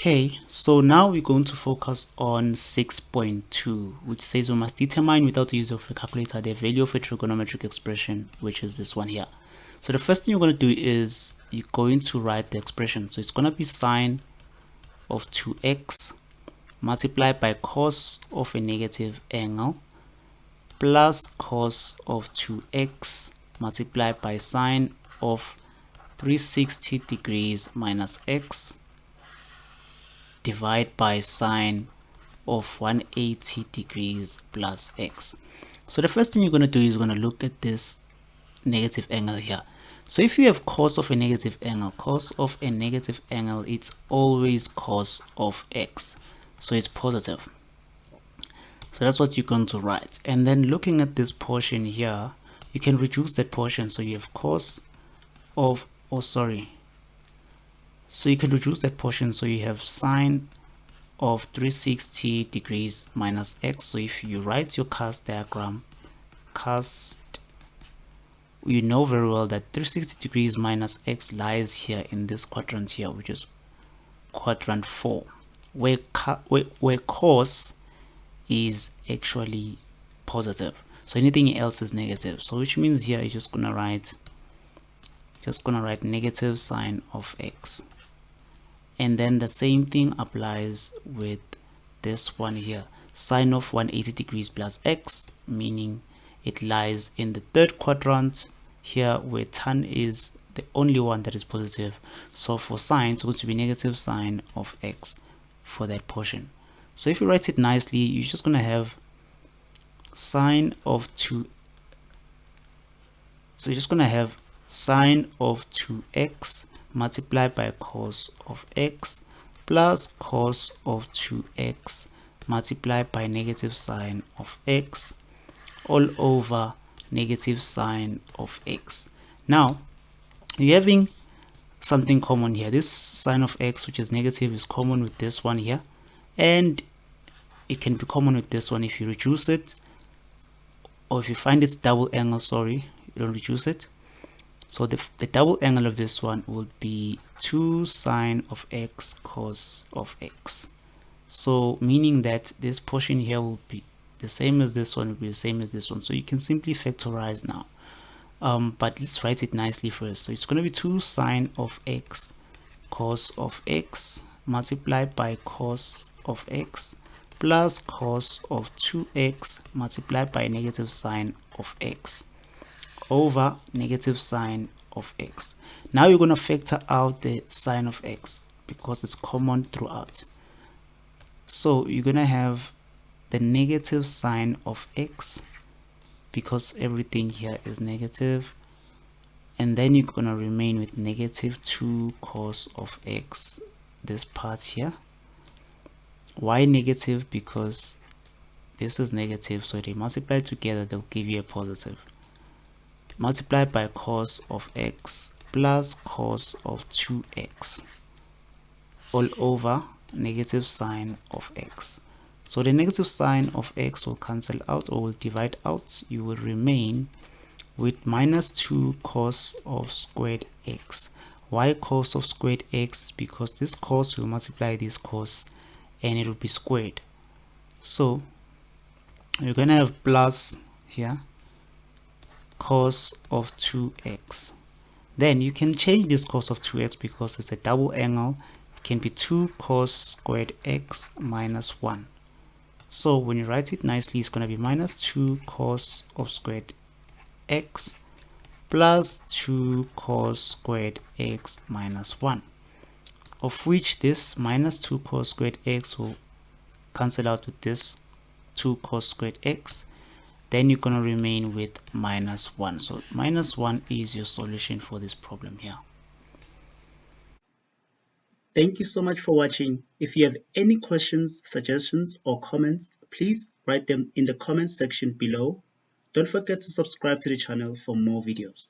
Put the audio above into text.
Okay, so now we're going to focus on 6.2, which says we must determine without the use of a calculator the value of a trigonometric expression, which is this one here. So the first thing you're going to do is you're going to write the expression. So it's going to be sine of 2x multiplied by cos of a negative angle plus cos of 2x multiplied by sine of 360 degrees minus x divide by sine of 180 degrees plus x. So the first thing you're going to do is going to look at this negative angle here. So if you have cos of a negative angle, it's always cos of x, so it's positive. So that's what you're going to write. And then looking at this portion here, you can reduce that portion. So you have cos of, so you can reduce that portion. So you have sine of 360 degrees minus x. So if you write your cast diagram, you know very well that 360 degrees minus x lies here in this quadrant here, which is quadrant 4, where cos is actually positive, so anything else is negative. So which means here you're just gonna write negative sine of x. And then the same thing applies with this one here, sine of 180 degrees plus x, meaning it lies in the third quadrant here, where tan is the only one that is positive. So for sine, it's going to be negative sine of x for that portion. So if you write it nicely, you're just going to have sine of 2. So you're just going to have sine of 2x multiplied by cos of x plus cos of 2x multiplied by negative sine of x all over negative sine of x. Now you're having something common here. This sine of x, which is negative, is common with this one here, and it can be common with this one if you reduce it, or if you find its double angle, you don't reduce it. So the double angle of this one will be 2 sine of x cos of x. So meaning that this portion here will be the same as this one, will be the same as this one. So you can simply factorize now. But let's write it nicely first. So it's going to be 2 sine of x cos of x multiplied by cos of x plus cos of 2x multiplied by negative sine of x over negative sine of x. Now you're going to factor out the sine of x because it's common throughout. So you're going to have the negative sine of x because everything here is negative, and then you're going to remain with negative 2 cos of x, this part here. Why negative? Because this is negative, so they multiply together, they'll give you a positive, multiplied by cos of x plus cos of 2x all over negative sine of x. So the negative sine of x will cancel out or will divide out. You will remain with minus 2 cos of squared x. Why cos of squared x? Because this cos will multiply this cos and it will be squared. So you're going to have plus here cos of 2x. Then you can change this cos of 2x because it's a double angle. It can be 2 cos squared x minus 1. So when you write it nicely, it's going to be minus 2 cos of squared x plus 2 cos squared x minus 1, of which this minus 2 cos squared x will cancel out with this 2 cos squared x. Then you're going to remain with minus 1. So minus 1 is your solution for this problem here. Thank you so much for watching. If you have any questions, suggestions, or comments, please write them in the comments section below. Don't forget to subscribe to the channel for more videos.